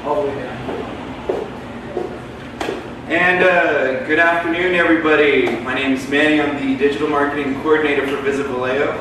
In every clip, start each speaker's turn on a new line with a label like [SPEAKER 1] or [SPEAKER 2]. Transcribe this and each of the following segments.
[SPEAKER 1] all the way down.
[SPEAKER 2] And good afternoon, everybody. My name is Manny. I'm the Digital Marketing Coordinator for Visit Vallejo.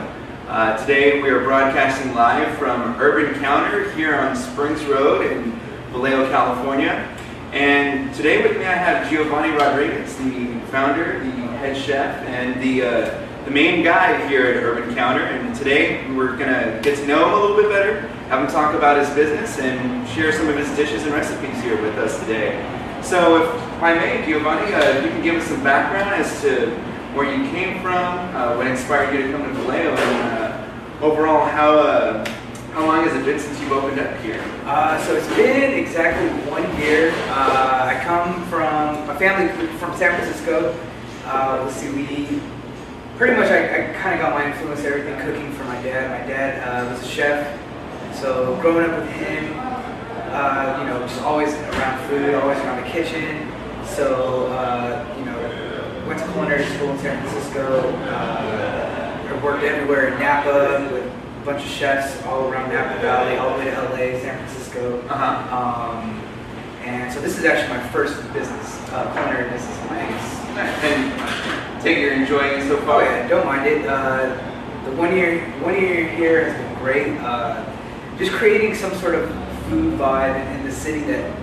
[SPEAKER 2] Today we are broadcasting live from Urban Counter here on Springs Road in Vallejo, California. And today with me I have Giovanni Rodriguez, the founder, the head chef, and the main guy here at Urban Counter. And today we're going to get to know him a little bit better, have him talk about his business, and share some of his dishes and recipes here with us today. So if I may, Giovanni, you can give us some background as to where you came from, what inspired you to come to Vallejo, and overall how long has it been since you've opened up here?
[SPEAKER 1] So it's been exactly 1 year. I come from, my family from San Francisco. Let's see, we pretty much, I kind of got my influence, everything cooking from my dad. My dad was a chef, so growing up with him, you know, just always around food, always around the kitchen. So, you know, went to culinary school in San Francisco. I worked everywhere in Napa with a bunch of chefs all around Napa Valley, all the way to LA, San Francisco. And so this is actually my first business, culinary business.
[SPEAKER 2] And take you're enjoying it so far?
[SPEAKER 1] Oh yeah, don't mind it. The one year here has been great. Just creating some sort of food vibe in the city that,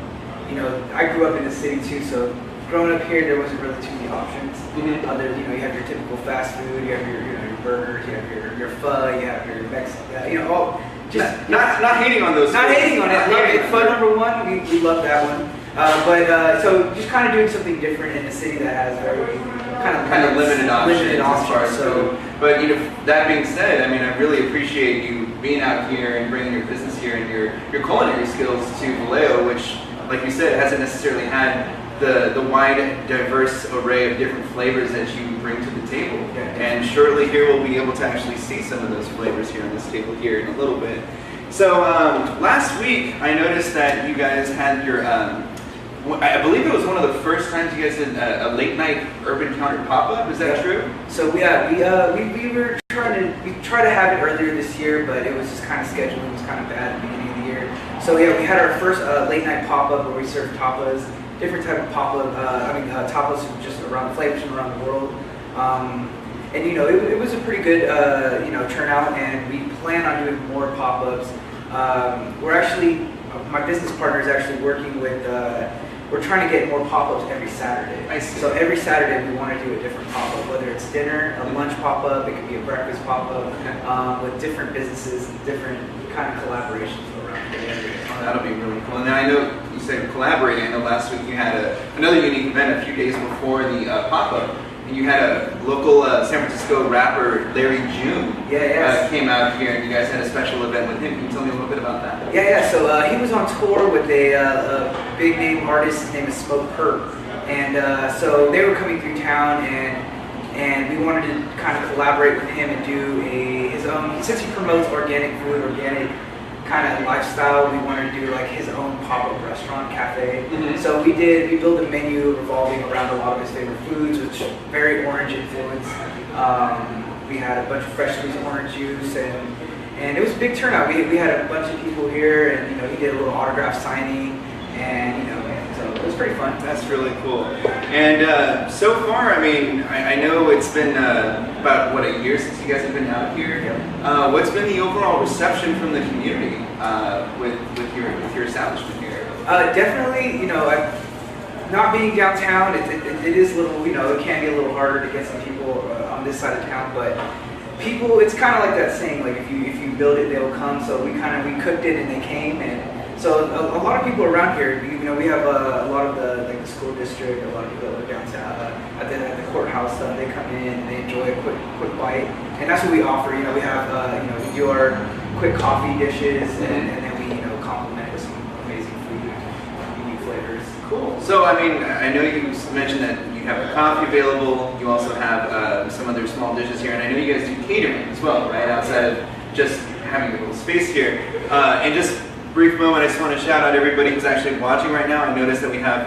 [SPEAKER 1] you know, I grew up in the city too, so growing up here there wasn't really too many options. Other, you know, you have your typical fast food, you have your, you know, your burgers, you have your pho, you have your Mexican, you know, all just
[SPEAKER 2] not hating on those.
[SPEAKER 1] Not hating on it. Love it. Pho number one, we love that one. So just kind of doing something different in a city that has very kind of
[SPEAKER 2] limited options.
[SPEAKER 1] So,
[SPEAKER 2] but you know, that being said, I mean, I really appreciate you being out here and bringing your business here and your culinary skills to Vallejo, which, like you said, hasn't necessarily had the wide, diverse array of different flavors that you bring to the table.
[SPEAKER 1] Yeah.
[SPEAKER 2] And shortly here we'll be able to actually see some of those flavors here on this table here in a little bit. So last week I noticed that you guys had your I believe it was one of the first times you guys did a late night Urban Counter pop-up. Is that true?
[SPEAKER 1] So yeah, we tried to have it earlier this year, but it was just kind of scheduling was kind of bad at the beginning of the year. So yeah, we had our first late night pop-up where we served tapas, different type of pop-up. Tapas from just around flavors from around the world. And you know, it was a pretty good you know, turnout, and we plan on doing more pop-ups. We're actually, my business partner is actually working with. We're trying to get more pop-ups every Saturday.
[SPEAKER 2] I see.
[SPEAKER 1] So every Saturday we want to do a different pop-up, whether it's dinner, a lunch pop-up, it could be a breakfast pop-up, with different businesses and different kind of collaborations around the area.
[SPEAKER 2] That'll be really cool. And then I know you said collaborating. I know last week you had another unique event a few days before the pop-up. And you had a local San Francisco rapper, Larry June, came out here, and you guys had a special event with him. Can you tell me a little bit about that?
[SPEAKER 1] Yeah. So he was on tour with a big name artist. His name is Smoke Perp, and so they were coming through town, and we wanted to kind of collaborate with him and do his own. Since he promotes organic food, organic kind of lifestyle, we wanted to do like his own pop-up restaurant cafe. So we built a menu revolving around a lot of his favorite foods, which very orange influence. We had a bunch of fresh squeezed orange juice, and it was a big turnout. We had a bunch of people here, and you know, he did a little autograph signing, and you know, so it was pretty fun.
[SPEAKER 2] That's really cool. And so far, I mean, I know it's been about a year since you guys have been out here. What's been the overall reception from the community with your establishment here?
[SPEAKER 1] Definitely, you know, not being downtown, it is a little, you know, it can be a little harder to get some people on this side of town, but people, it's kind of like that saying, like if you build it, they'll come. So we cooked it and they came, and so a lot of people around here, you know, we have a lot of the school district, a lot of people that live downtown at the courthouse. They come in and they enjoy a quick bite, and that's what we offer. You know, we have you know, we do our quick coffee dishes, and then we, you know, complement it with some amazing food, unique flavors.
[SPEAKER 2] Cool. So I mean, I know you mentioned that you have a coffee available. You also have some other small dishes here, and I know you guys do catering as well, right? Outside of just having a little space here, and just brief moment, I just want to shout out everybody who's actually watching right now. I noticed that we have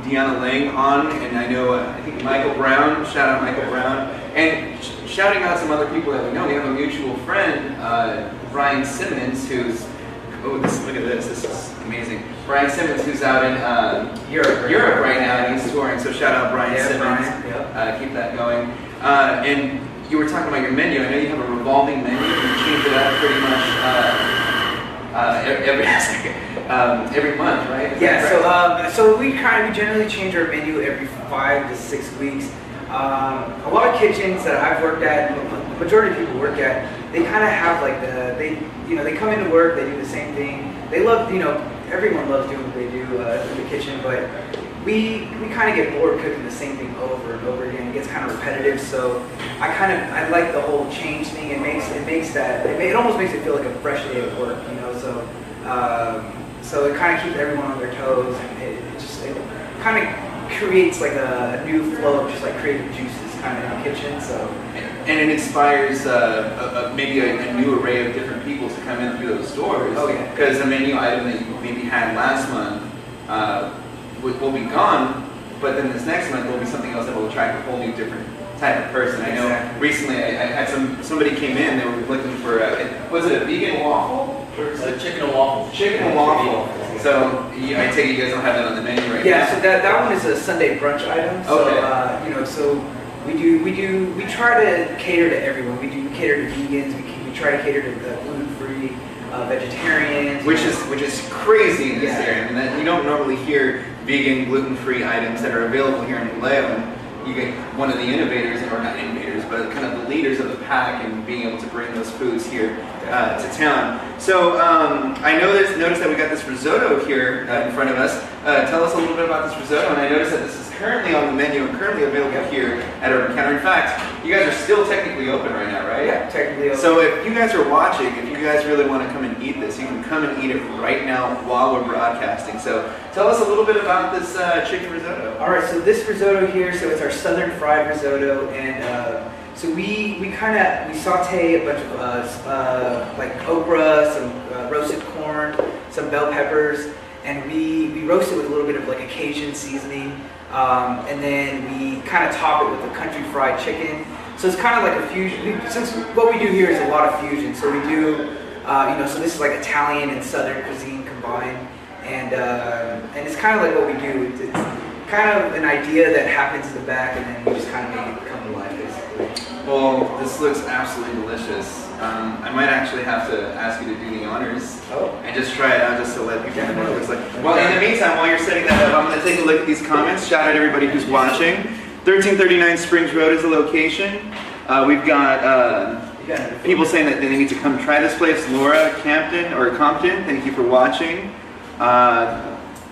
[SPEAKER 2] Deanna Lang on, and I know, I think Michael Brown, shout out Michael Brown, and shouting out some other people that we know. We have a mutual friend, Brian Simmons, who's, look at this is amazing. Brian Simmons, who's out in Europe right now, and he's touring. So shout out Brian Simmons.
[SPEAKER 1] Brian, yep.
[SPEAKER 2] Keep that going. And you were talking about your menu. I know you have a revolving menu. You change it up pretty much every month, right?
[SPEAKER 1] Yeah. So we generally change our menu every 5 to 6 weeks. A lot of kitchens that I've worked at, the majority of people work at, they kind of have like they come into work, they do the same thing. They love, everyone loves doing what they do in the kitchen, but we kind of get bored cooking the same thing over and over again. It gets kind of repetitive, so I like the whole change thing. It almost makes it feel like a fresh day of work, so it kind of keeps everyone on their toes, and it kind of creates like a new flow of just like creative juices kind of in the kitchen. So.
[SPEAKER 2] And it inspires maybe a new array of different people to come in through those doors.
[SPEAKER 1] Oh yeah.
[SPEAKER 2] Because a menu item that you maybe had last month will be gone, but then this next month will be something else that will attract a whole new different type of person. I know recently I had somebody came in, they were looking for was it a vegan waffle?
[SPEAKER 3] Chicken and waffle.
[SPEAKER 2] Chicken and waffle. So I take it you guys don't have that on the menu right now.
[SPEAKER 1] Yeah, so that one is a Sunday brunch item. So
[SPEAKER 2] okay.
[SPEAKER 1] So we try to cater to everyone. We cater to vegans. We try to cater to the gluten-free, vegetarians.
[SPEAKER 2] Which is crazy in this area.
[SPEAKER 1] Yeah.
[SPEAKER 2] I mean, that you don't normally hear vegan, gluten-free items that are available here in Vallejo. And you get one of the innovators, or not innovators, but kind of the leaders of the pack in being able to bring those foods here to town. So I noticed that we got this risotto here in front of us. Tell us a little bit about this risotto. And I noticed that this is currently on the menu and currently available here at Urban Counter. In fact, you guys are still technically open right now, right?
[SPEAKER 1] Yeah, technically open.
[SPEAKER 2] So if you guys are watching, if you guys really want to come and eat this, you can come and eat it right now while we're broadcasting. So tell us a little bit about this chicken risotto.
[SPEAKER 1] All right, so this risotto here, so it's our southern fried risotto, and so we saute a bunch of like okra, some roasted corn, some bell peppers, and we roast it with a little bit of like a Cajun seasoning, and then we kind of top it with the country fried chicken. So it's kind of like a fusion. Since what we do here is a lot of fusion, so we do, so this is like Italian and Southern cuisine combined, and it's kind of like what we do. It's kind of an idea that happens in the back, and then we just kind of make it come to life, basically.
[SPEAKER 2] Well, this looks absolutely delicious. I might actually have to ask you to do the honors and just try it out just to let people know what it looks like. Well, in the meantime, while you're setting that up, I'm going to take a look at these comments. Shout out everybody who's watching. 1339 Springs Road is the location. We've got people saying that they need to come try this place. Laura Compton, thank you for watching.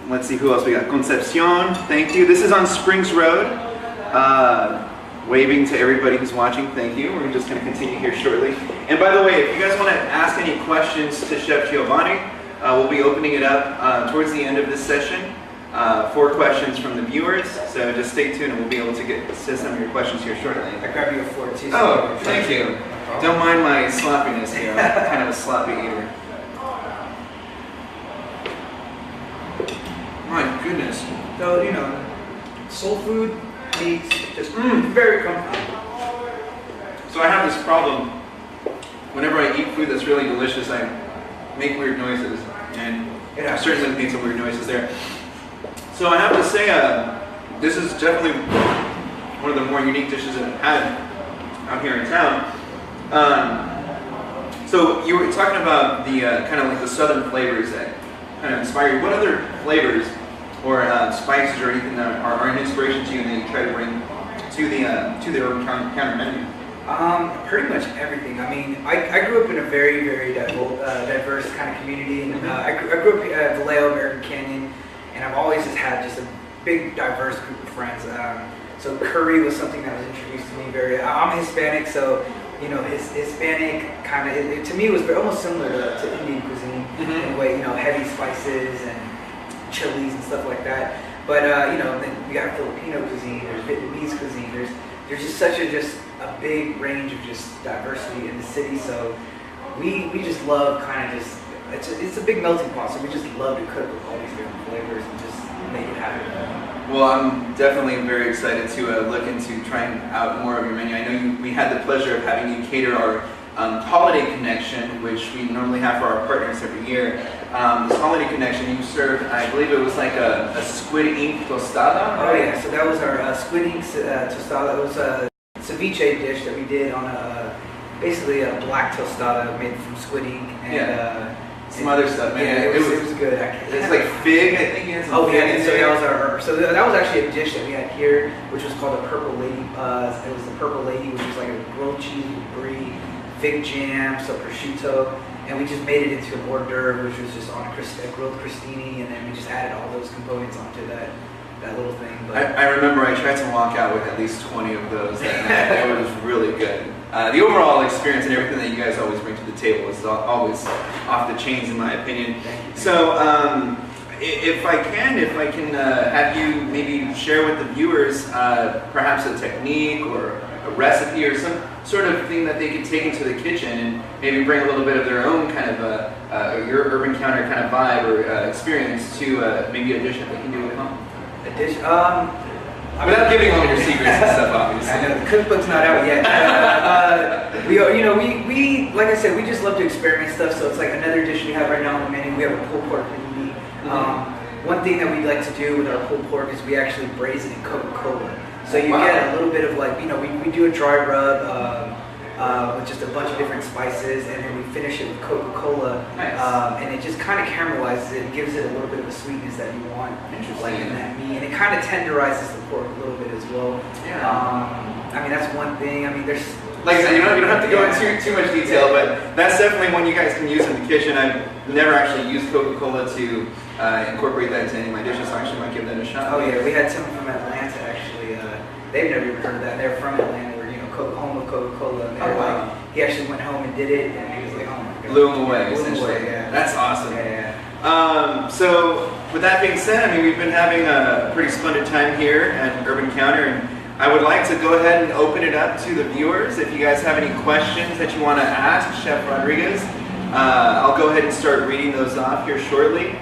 [SPEAKER 2] Let's see who else we got. Concepcion, thank you. This is on Springs Road. Waving to everybody who's watching, thank you. We're just going to continue here shortly. And by the way, if you guys want to ask any questions to Chef Giovanni, we'll be opening it up towards the end of this session. 4 questions from the viewers, so just stay tuned and we'll be able to get to some of your questions here shortly.
[SPEAKER 1] I grab you a fork too.
[SPEAKER 2] Oh, thank you. Don't mind my sloppiness here. I'm kind of a sloppy eater. My goodness.
[SPEAKER 1] So, soul food, meats, just very comfortable.
[SPEAKER 2] So I have this problem. Whenever I eat food that's really delicious, I make weird noises, and I've certainly made some weird noises there. So I have to say, this is definitely one of the more unique dishes that I've had out here in town. So you were talking about the kind of like the southern flavors that kind of inspire you. What other flavors or spices or anything that are an inspiration to you that you try to bring to the Urban Counter menu?
[SPEAKER 1] Pretty much everything. I mean, I grew up in a very, very diverse kind of community. I grew up at Vallejo, American Canyon, and I've always just had just a big, diverse group of friends. So curry was something that was introduced to me I'm Hispanic, so his Hispanic kind of, to me, was almost similar to Indian cuisine in a way, heavy spices and chilies and stuff like that. But then we got Filipino cuisine, there's Vietnamese cuisine, there's just such a big range of just diversity in the city. So we just love kind of it's a big melting pot. So we just love to cook with all these different flavors and just make it happen.
[SPEAKER 2] Well, I'm definitely very excited to look into trying out more of your menu. I know we had the pleasure of having you cater our holiday connection, which we normally have for our partners every year. this holiday connection, you served, I believe it was like a squid ink tostada.
[SPEAKER 1] Oh yeah, so that was our squid ink tostada. It was a ceviche dish that we did on basically a black tostada made from squid ink and
[SPEAKER 2] some other stuff, man.
[SPEAKER 1] Yeah, it was good.
[SPEAKER 2] It's like fig, I think.
[SPEAKER 1] Oh yeah, so that was actually a dish that we had here, which was called a purple lady. It was the purple lady, which was like a grilled cheese with brie, fig jam, some prosciutto, and we just made it into an hors d'oeuvre, which was just on a grilled crostini, and then we just added all those components onto that little thing. But
[SPEAKER 2] I remember I tried to walk out with at least 20 of those that night. It was really good. The overall experience and everything that you guys always bring to the table is always off the chains, in my opinion. So, if I can have you maybe share with the viewers perhaps a technique or a recipe or some sort of thing that they could take into the kitchen and maybe bring a little bit of their own kind of your urban counter kind of vibe or experience to maybe a dish that they can do at home.
[SPEAKER 1] a dish,
[SPEAKER 2] Without giving all your secrets and stuff, obviously.
[SPEAKER 1] I know the cookbook's not out yet. We like I said, we just love to experiment stuff. So it's like another dish we have right now on the menu. We have a pulled pork panini. One thing that we like to do with our pulled pork is we actually braise it in Coca-Cola. So you get a little bit of like, we do a dry rub with just a bunch of different spices, and then we finish it with Coca-Cola.
[SPEAKER 2] Nice.
[SPEAKER 1] And it just kind of caramelizes it and gives it a little bit of a sweetness that you want, like in that meat. And it kind of tenderizes the pork a little bit as well.
[SPEAKER 2] Yeah.
[SPEAKER 1] I mean, that's one thing. I mean, there's...
[SPEAKER 2] Like I said, you don't have to go into too much detail, but that's definitely one you guys can use in the kitchen. I've never actually used Coca-Cola to incorporate that into any of my dishes, so I actually might give that a shot.
[SPEAKER 1] Oh yeah, we had someone from Atlanta actually. They've never even heard of that. They're from Atlanta, where home of Coca-Cola. And
[SPEAKER 2] wow.
[SPEAKER 1] He actually went home and did it, and he was like, oh my god.
[SPEAKER 2] Blew him away,
[SPEAKER 1] Blew him
[SPEAKER 2] essentially.
[SPEAKER 1] away, yeah.
[SPEAKER 2] That's awesome.
[SPEAKER 1] Yeah.
[SPEAKER 2] So with that being said, I mean, we've been having a pretty splendid time here at Urban Counter, and I would like to go ahead and open it up to the viewers. If you guys have any questions that you want to ask Chef Rodriguez, I'll go ahead and start reading those off here shortly.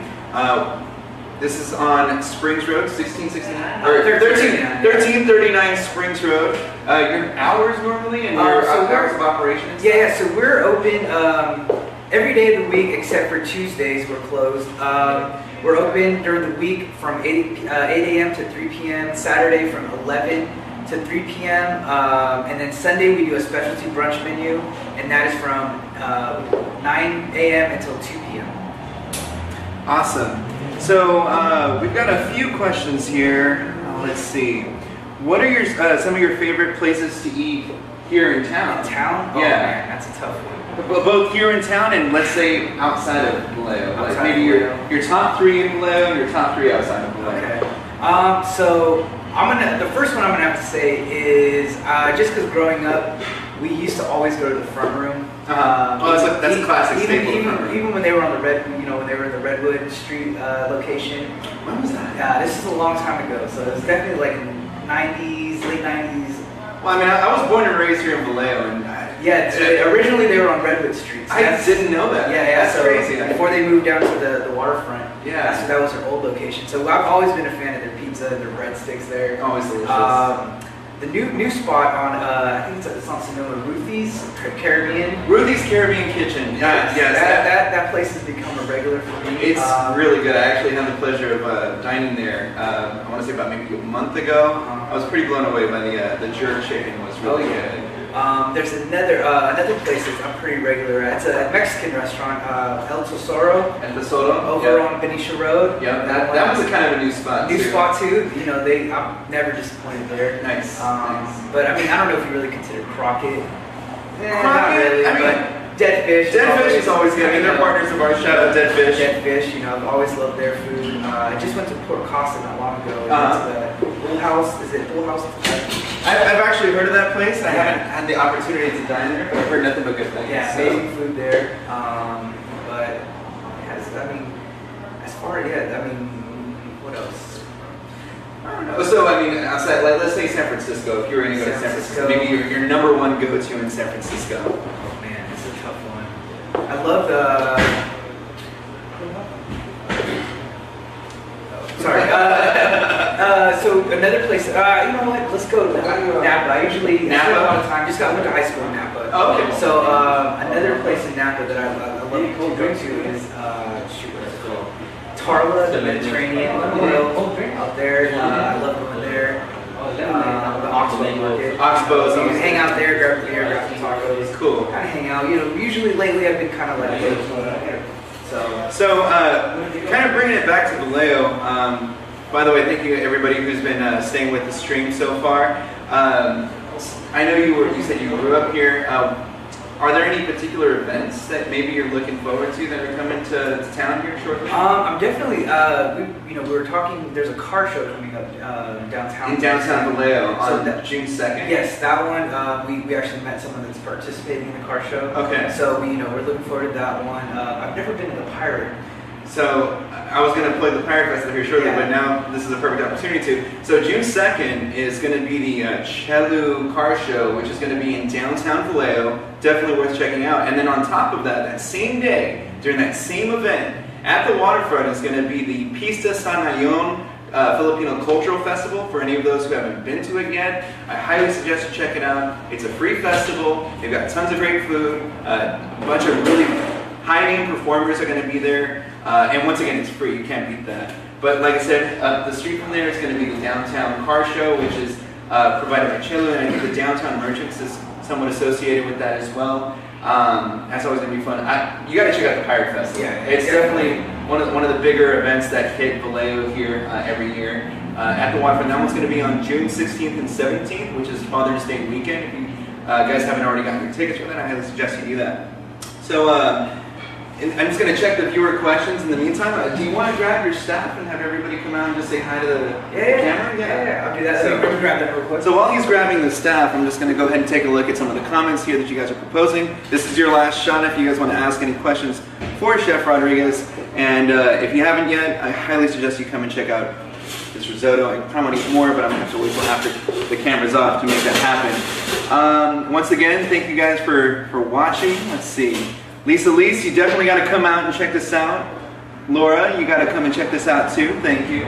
[SPEAKER 2] This is on Springs Road, 1669? Or 1339 Springs Road. Your hours normally and your hours of operations?
[SPEAKER 1] Yeah, so we're open every day of the week except for Tuesdays. We're closed. We're open during the week from 8 a.m. to 3 p.m., Saturday from 11 to 3 p.m., and then Sunday we do a specialty brunch menu, and that is from 9 a.m. until 2 p.m.
[SPEAKER 2] Awesome. So we've got a few questions here. Let's see. What are your some of your favorite places to eat here in town?
[SPEAKER 1] In town? Oh,
[SPEAKER 2] Yeah.
[SPEAKER 1] man, that's a tough one.
[SPEAKER 2] Both here in town and let's say outside of Vallejo. Like maybe your top 3 in Vallejo and your top 3 outside of Vallejo.
[SPEAKER 1] Okay. So the first one I'm gonna have to say is just because growing up, we used to always go to the front room.
[SPEAKER 2] That's a classic staple.
[SPEAKER 1] Even when they were on the when they were in the Redwood Street location.
[SPEAKER 2] When was that?
[SPEAKER 1] This is a long time ago, so it was definitely like 90s, late 90s.
[SPEAKER 2] Well, I mean, I was born and raised here in Vallejo, and
[SPEAKER 1] originally they were on Redwood Street. So
[SPEAKER 2] I didn't know that.
[SPEAKER 1] Yeah,
[SPEAKER 2] that's
[SPEAKER 1] so
[SPEAKER 2] crazy.
[SPEAKER 1] Before they moved down to the waterfront,
[SPEAKER 2] Yeah.
[SPEAKER 1] that was their old location. So I've always been a fan of their pizza, their breadsticks there.
[SPEAKER 2] Always delicious.
[SPEAKER 1] The new spot on I think it's on Sonoma, Ruthie's Caribbean.
[SPEAKER 2] Ruthie's Caribbean Kitchen.
[SPEAKER 1] Yes.
[SPEAKER 2] Yes.
[SPEAKER 1] That place has become a regular for me.
[SPEAKER 2] It's really good. I actually had the pleasure of dining there. I want to say about maybe a month ago. I was pretty blown away by the jerk chicken. Was really good.
[SPEAKER 1] There's another place that I'm pretty regular at. It's a Mexican restaurant, El Tesoro.
[SPEAKER 2] El Tesoro.
[SPEAKER 1] Over on Benicia Road.
[SPEAKER 2] Yeah, that was a kind of a new spot.
[SPEAKER 1] Spot too. I'm never disappointed there.
[SPEAKER 2] Nice.
[SPEAKER 1] But I mean, I don't know if you really consider Crockett.
[SPEAKER 2] Crockett?
[SPEAKER 1] Not really.
[SPEAKER 2] I mean,
[SPEAKER 1] but Dead Fish.
[SPEAKER 2] Dead Fish is always good. I mean, they're partners of ours. Shout out Dead Fish.
[SPEAKER 1] Dead Fish. I've always loved their food. I just went to Port Costa not long ago. The Full House. Is it Full House?
[SPEAKER 2] I've actually heard of that place. I haven't had the opportunity to dine there, but I've heard nothing but good things.
[SPEAKER 1] Yeah, amazing food there. But as far as what else? I don't know.
[SPEAKER 2] So I mean, outside, let's say San Francisco. If you were going to go to San Francisco, maybe your number one go-to in San Francisco.
[SPEAKER 1] Oh man, it's a tough one. I love so another place. You know what? Let's go Napa. I usually spend a lot of time. I went to high school in Napa.
[SPEAKER 2] Oh, okay.
[SPEAKER 1] So another place in Napa that I love to go to is Tarla, the Mediterranean grill out there. I love going there. The Oxbow Market.
[SPEAKER 2] Oxbow.
[SPEAKER 1] So you can hang out there, grab a beer, grab some tacos.
[SPEAKER 2] Cool.
[SPEAKER 1] Kind of hang out. You know, usually lately I've been kind of like,
[SPEAKER 2] So, kind of bringing it back to Vallejo. By the way, thank you everybody who's been staying with the stream so far. I know you said you grew up here. Are there any particular events that maybe you're looking forward to that are coming to town here shortly?
[SPEAKER 1] I'm definitely, we were talking, there's a car show coming up downtown.
[SPEAKER 2] In downtown Vallejo on
[SPEAKER 1] So
[SPEAKER 2] June 2nd?
[SPEAKER 1] Yes, that one, we actually met someone that's participating in the car show.
[SPEAKER 2] Okay.
[SPEAKER 1] So, we're looking forward to that one. I've never been to the Pirate.
[SPEAKER 2] So, I was going to play the Pirate Festival here shortly,
[SPEAKER 1] Yeah.
[SPEAKER 2] but now this is a perfect opportunity to. So, June 2nd is going to be the Chelu Car Show, which is going to be in downtown Vallejo. Definitely worth checking out. And then on top of that, that same day, during that same event, at the waterfront is going to be the Pista San Ayon Filipino Cultural Festival. For any of those who haven't been to it yet, I highly suggest you check it out. It's a free festival. They've got tons of great food. A bunch of really high-name performers are going to be there. And once again, it's free. You can't beat that. But like I said, up the street from there is going to be the Downtown Car Show, which is provided by Chelu, and I think the Downtown Merchants is somewhat associated with that as well. That's always going to be fun. You got to check out the Pirate Festival.
[SPEAKER 1] Yeah,
[SPEAKER 2] it's definitely one of the bigger events that hit Vallejo here every year at the waterfront. That one's going to be on June 16th and 17th, which is Father's Day weekend. If you guys haven't already gotten your tickets for that, I highly suggest you do that. So, I'm just going to check the viewer questions in the meantime. Do you want to grab your staff and have everybody come out and just say hi to the camera?
[SPEAKER 1] Yeah, I'll do that. So, let me grab that real quick.
[SPEAKER 2] So while he's grabbing the staff, I'm just going to go ahead and take a look at some of the comments here that you guys are proposing. This is your last shot if you guys want to ask any questions for Chef Rodriguez. And if you haven't yet, I highly suggest you come and check out this risotto. I probably want to eat more, but I'm going to have to wait till after the camera's off to make that happen. Once again, thank you guys for watching. Let's see. Lisa Lise, you definitely got to come out and check this out. Laura, you got to come and check this out too. Thank you.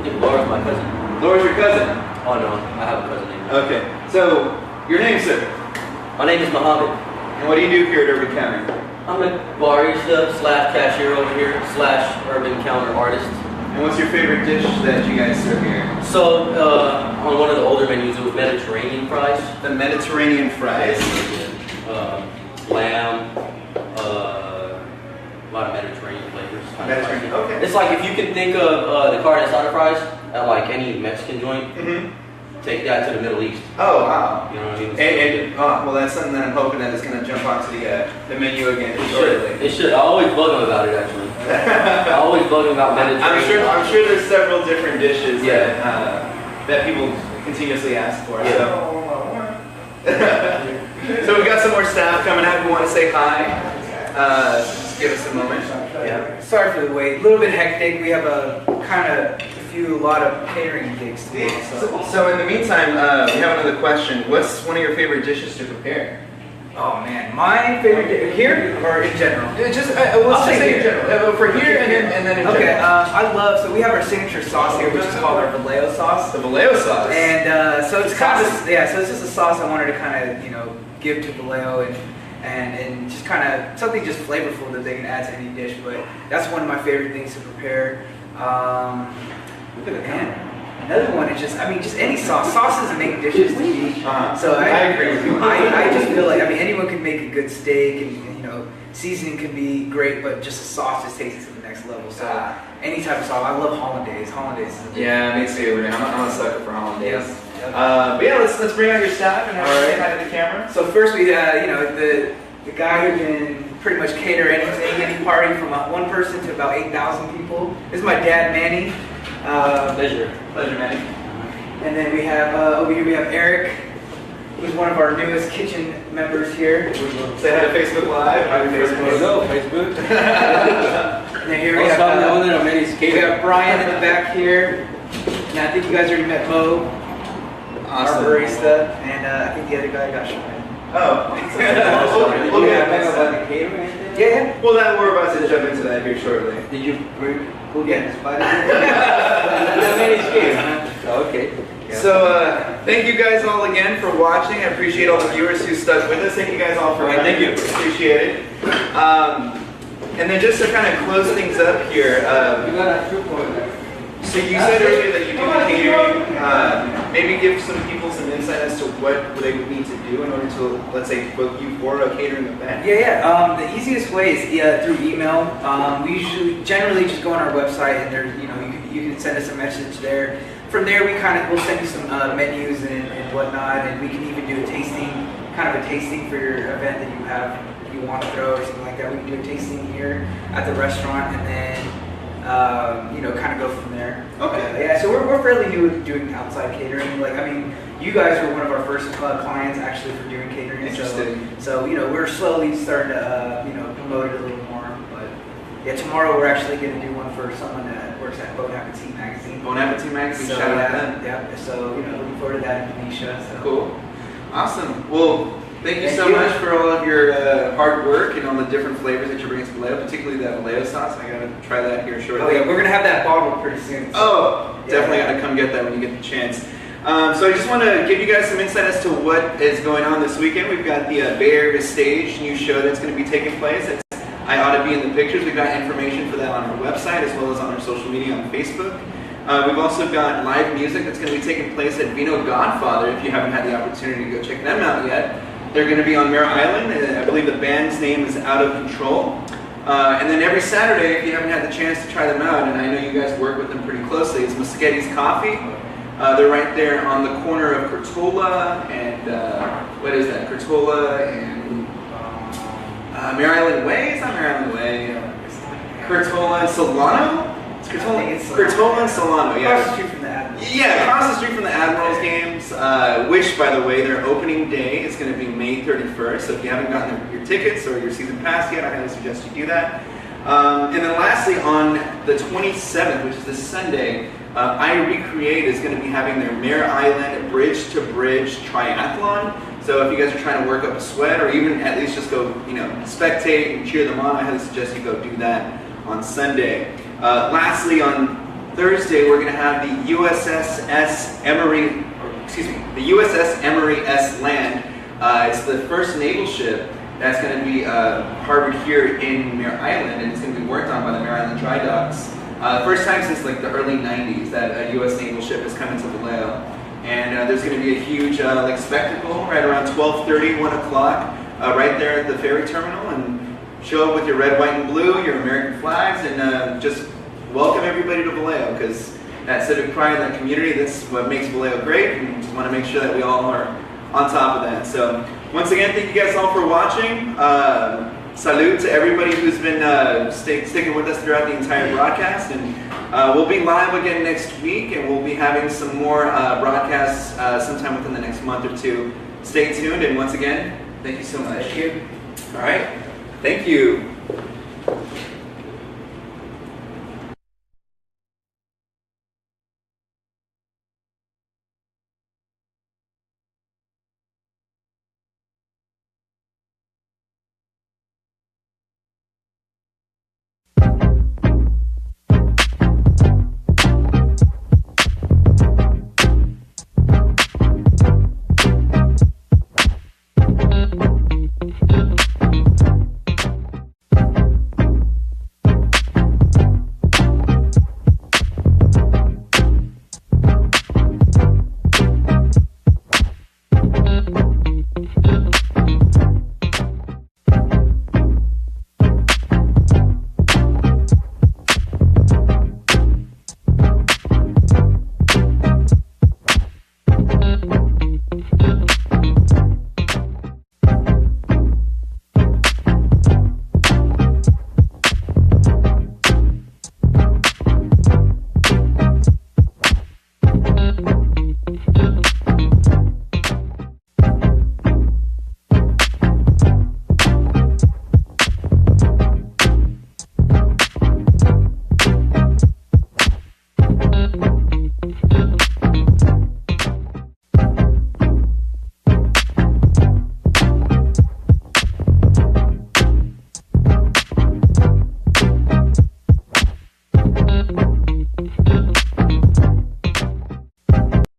[SPEAKER 3] Yeah, Laura's my cousin.
[SPEAKER 2] Laura's your cousin?
[SPEAKER 3] Oh no, I have a cousin named.
[SPEAKER 2] Okay. So, your name, sir?
[SPEAKER 3] My name is Mohammed.
[SPEAKER 2] And what do you do here at Urban Counter?
[SPEAKER 3] I'm a barista / cashier over here / urban counter artist.
[SPEAKER 2] And what's your favorite dish that you guys serve here?
[SPEAKER 3] So, on one of the older menus, it was Mediterranean fries.
[SPEAKER 2] The Mediterranean fries?
[SPEAKER 3] Lamb, a lot of Mediterranean flavors.
[SPEAKER 2] Mediterranean, okay.
[SPEAKER 3] It's like if you can think of the carne asada fries at like any Mexican joint, take that to the Middle East.
[SPEAKER 2] Oh, wow.
[SPEAKER 3] You know what I mean?
[SPEAKER 2] Well, that's something that I'm hoping that is going to jump onto the menu again.
[SPEAKER 3] It should. I always bug them about it, actually. I always bug them about Mediterranean.
[SPEAKER 2] I'm sure there's several different dishes that people continuously ask for.
[SPEAKER 3] Yeah.
[SPEAKER 2] So we've got some more staff coming out who want to say hi. Just give us a moment.
[SPEAKER 1] Yeah. Sorry for the wait. A little bit hectic. We have a lot of catering gigs to do.
[SPEAKER 2] So in the meantime, we have another question. What's one of your favorite dishes to prepare?
[SPEAKER 1] Oh man, my favorite dish here or in general?
[SPEAKER 2] Let's just say in general. For here and then in general.
[SPEAKER 1] Okay, I love, so we have our signature sauce here, which is called our Vallejo sauce.
[SPEAKER 2] The Vallejo sauce.
[SPEAKER 1] And so it's kind of, so it's just a sauce I wanted to kind of, give to Vallejo and just kind of something just flavorful that they can add to any dish. But that's one of my favorite things to prepare. Another one is just any sauce. Sauces make dishes to me. So I
[SPEAKER 2] agree with you.
[SPEAKER 1] I just feel like anyone can make a good steak, and seasoning can be great, but just a sauce just takes it to the next level. So any type of sauce. I love hollandaise. Hollandaise is a big
[SPEAKER 2] Me too. I'm a sucker for hollandaise.
[SPEAKER 1] Yep.
[SPEAKER 2] But yeah, let's bring out your staff and say hi to the camera.
[SPEAKER 1] So first we the guy who can pretty much cater anything, any party from 1 person to about 8,000 people. This is my dad, Manny.
[SPEAKER 2] Pleasure, Manny.
[SPEAKER 1] And then we have over here we have Eric, who's one of our newest kitchen members here.
[SPEAKER 2] Say hi to Facebook Live. Hi to Facebook.
[SPEAKER 3] Facebook.
[SPEAKER 1] And then here we have Brian in the back here. And I think you guys already met Bo,
[SPEAKER 2] Awesome.
[SPEAKER 1] our barista, and I think the other guy got shot.
[SPEAKER 2] Oh.
[SPEAKER 1] Yeah.
[SPEAKER 2] Well, we're about to jump into that here shortly.
[SPEAKER 3] Did you bring who
[SPEAKER 1] Yeah.
[SPEAKER 3] Okay. Yeah.
[SPEAKER 2] So, thank you guys all again for watching. I appreciate all the viewers who stuck with us. Thank you guys all for
[SPEAKER 3] Thank you.
[SPEAKER 2] Appreciate it. And then just to kind of close things up here, so you said earlier that you do catering. Maybe give some people some insight as to what they would need to do in order to, let's say, book you for a catering event.
[SPEAKER 1] Yeah. The easiest way is through email. We generally just go on our website, and there, you can send us a message there. From there, we'll send you some menus and whatnot, and we can even do a tasting for your event that you want to throw or something like that. We can do a tasting here at the restaurant, and then kind of go from there.
[SPEAKER 2] Okay.
[SPEAKER 1] Yeah, so we're fairly new with doing outside catering. You guys were one of our first clients actually for doing catering.
[SPEAKER 2] Interesting.
[SPEAKER 1] So we're slowly starting to promote it a little more. But yeah, tomorrow we're actually going to do one for someone that works at Bon Appetit magazine.
[SPEAKER 2] Bon Appetit magazine.
[SPEAKER 1] So,
[SPEAKER 2] shout out to them.
[SPEAKER 1] Yeah. So looking forward to that in Indonesia. So.
[SPEAKER 2] Cool. Awesome. Well, thank you so much for all of your hard work and all the different flavors that you're bringing to Vallejo, particularly that Vallejo sauce. I gotta try that here shortly.
[SPEAKER 1] Oh yeah, we're gonna have that bottle pretty soon.
[SPEAKER 2] So. Definitely gotta come get that when you get the chance. So I just want to give you guys some insight as to what is going on this weekend. We've got the Bay Area Stage new show that's going to be taking place. I Ought to Be in the Pictures. We've got information for that on our website as well as on our social media on Facebook. We've also got live music that's going to be taking place at Vino Godfather. If you haven't had the opportunity to go check them out yet, they're going to be on Mare Island. I believe the band's name is Out of Control. And then every Saturday, if you haven't had the chance to try them out, and I know you guys work with them pretty closely, it's Moschetti's Coffee. They're right there on the corner of Curtola and, what is that? Curtola and Mare Island Way? It's not Mare Island Way. Curtola and Solano? It's Curtola and Solano, yeah.
[SPEAKER 1] Across the street from the Admirals.
[SPEAKER 2] Yeah, across the street from the Admirals games, which, by the way, their opening day is going to be May 31st. So if you haven't gotten your tickets or your season pass yet, I highly suggest you do that. And then lastly, on the 27th, which is this Sunday, I Recreate is going to be having their Mare Island Bridge to Bridge Triathlon. So if you guys are trying to work up a sweat or even at least just go, spectate and cheer them on, I highly suggest you go do that on Sunday. Lastly, on Thursday, we're going to have the USS Emery S. Land. It's the first naval ship that's going to be harbored here in Mare Island, and it's going to be worked on by the Mare Island Dry Docks. First time since the early 90s that a U.S. naval ship is coming to Vallejo. And there's going to be a huge spectacle right around 12:30, 1 o'clock, right there at the ferry terminal. And show up with your red, white, and blue, your American flags, and just welcome everybody to Vallejo, because that civic pride, that community, that's what makes Vallejo great, and just want to make sure that we all are on top of that. So once again, thank you guys all for watching. Salute to everybody who's been sticking with us throughout the entire broadcast, and we'll be live again next week, and we'll be having some more broadcasts sometime within the next month or two. Stay tuned, and once again, thank you so much.
[SPEAKER 1] Thank you.
[SPEAKER 2] All right, thank you.